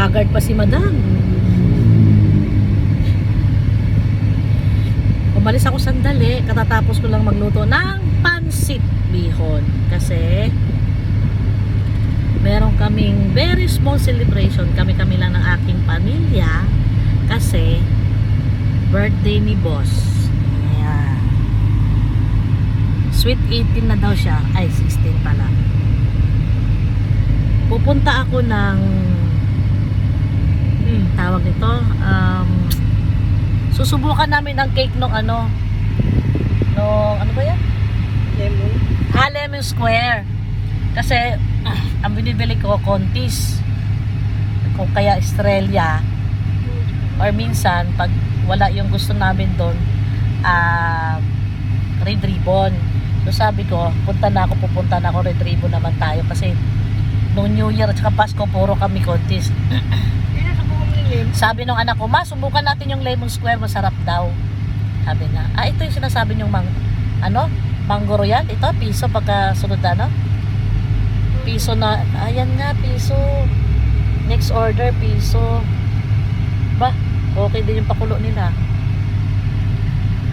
Haggard pa si madam. Umalis ako sandali, katatapos ko lang magluto ng pansit bihon. Kasi meron kaming very small celebration. Kami-kami lang ng aking pamilya. Kasi birthday ni boss. Ayan. Sweet 18 na daw siya. Ay, 16 pala. Pupunta ako ng tawag nito, susubukan namin ang cake nung ano ba yan? Lemon Square. Kasi ang binibili ko Contis, kung kaya Estrella, or minsan pag wala yung gusto namin doon, Red Ribbon. So sabi ko, pupunta na ako Red Ribbon naman tayo, kasi noong New Year at saka Pasko puro kami Contis. Sabi nung anak ko, ma, subukan natin yung Lemon Square, masarap daw. Sabi niya, ito yung sinasabi niyong Mango Royal, ito, piso pagka sunod na, no? Piso na, ayan nga, piso. Next order, piso. Ba, okay din yung pakulo nila.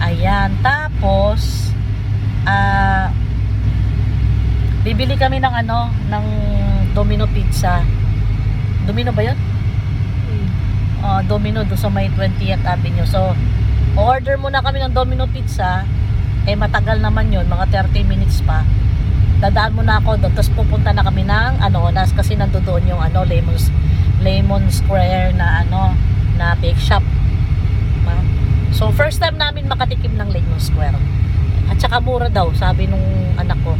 Ayan, tapos, bibili kami ng ng Domino Pizza. Domino ba yun? Domino do sa may 20th Avenue. So, order muna kami ng Domino Pizza. Matagal naman yun, mga 30 minutes pa. Dadaan muna ako doon, tapos pupunta na kami ng kasi nandoon yung Lemon Square na na bake shop. So, first time namin makatikim ng Lemon Square. At saka mura daw, sabi nung anak ko.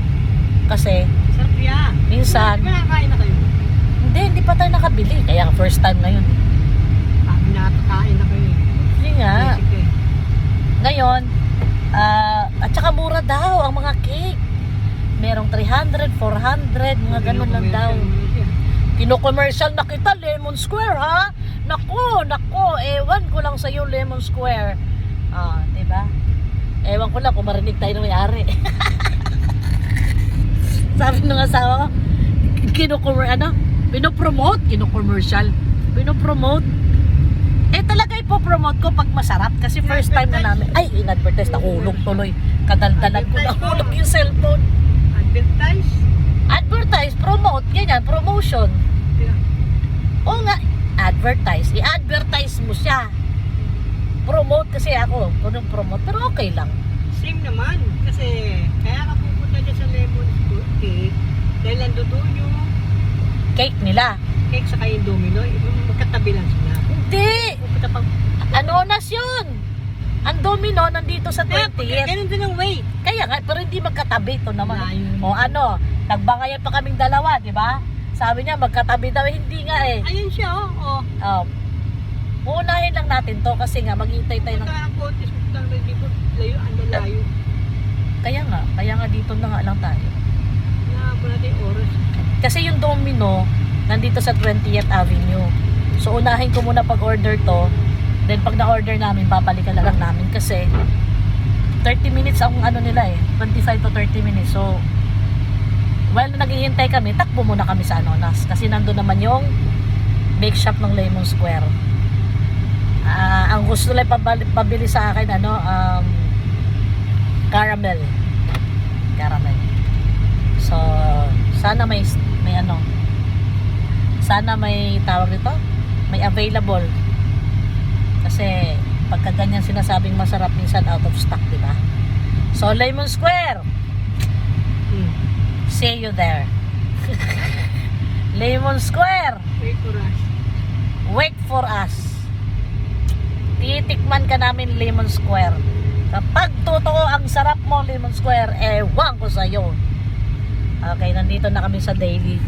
Kasi, sarap yan. Minsan, di ba nakakain na kayo? Hindi pa tayo nakabili. Kaya first time ngayon. Nakakain na kayo. Hindi nga. Ngayon, at saka mura daw ang mga cake. Merong 300, 400, mga ganun lang daw. Kino-commercial na kita, Lemon Square, ha? Nako, ewan ko lang sa'yo, Lemon Square. Diba? Ewan ko lang kung marinig tayo ng may-ari. Sabi nung asawa ko, kino-commercial. Talaga ipopromote ko pag masarap, kasi first time na namin. Ay, in-advertise, nahulog tuloy. Kadaldalan ko, nahulog yung cellphone. Advertise, promote, ganyan, promotion. Oo nga, advertise, i-advertise mo siya. Promote kasi ako, promote, pero okay lang. Same naman, kasi kaya ka pupunta dyan sa Lemon Cake, dahil nandoon yung Cake nila. cake sa yung Domino, magkatabi lang sila. Hindi! Anonas yun! Ang Domino nandito sa 20th. Ganun din ang way. Kaya nga, pero hindi magkatabi ito naman. Layo. O nagbangayan pa kaming dalawa, di ba? Sabi niya, magkatabi daw, hindi nga eh. Ayun siya, Uunahin lang natin to, kasi nga, maghihintay tayo ng... Ang contest, layo, layo. Kaya nga dito na nga lang tayo. Nahabol natin yung oras. Kasi yung Domino, nandito sa 20th Avenue. So, unahin ko muna pag-order to. Then, pag na-order namin, babalikan na lang namin. Kasi, 30 minutes ang nila eh. 25 to 30 minutes. So, while naghihintay kami, takbo muna kami sa Anonas. Kasi nandun naman yung bake shop ng Lemon Square. Ang gusto nila pabili sa akin, caramel. So, sana may tawag nito, may available. Kasi pagka ganyan sinasabing masarap, minsan out of stock, di ba? So, Lemon Square, see you there. Lemon Square, wait for us. Titikman ka namin, Lemon Square. Kapag totoo ang sarap mo, Lemon Square, ewan ko sa'yo. Okay, nandito na kami sa Daily.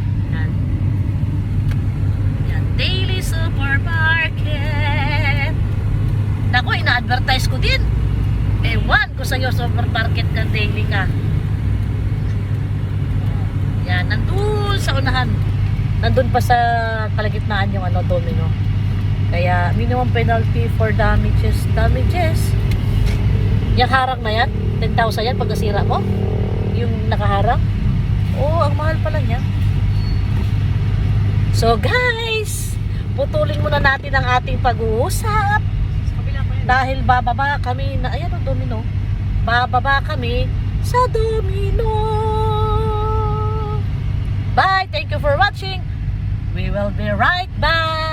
Yan, Daily Supermarket. Naku, ina-advertise ko din. Ewan ko sa'yo, supermarket ka, Daily ka. Yan, nandun sa unahan. Nandun pa sa kalagitnaan yung Domino. Kaya minimum penalty for damages. Yung harang na yan, 10,000 yan pag nasira mo. Yung nakaharang. Oo, ang mahal pala niya. So guys, putulin muna natin ang ating pag-uusap. Sa kabila pa yan. Dahil bababa kami na, ayan ang domino. Bababa kami sa domino. Bye! Thank you for watching. We will be right back.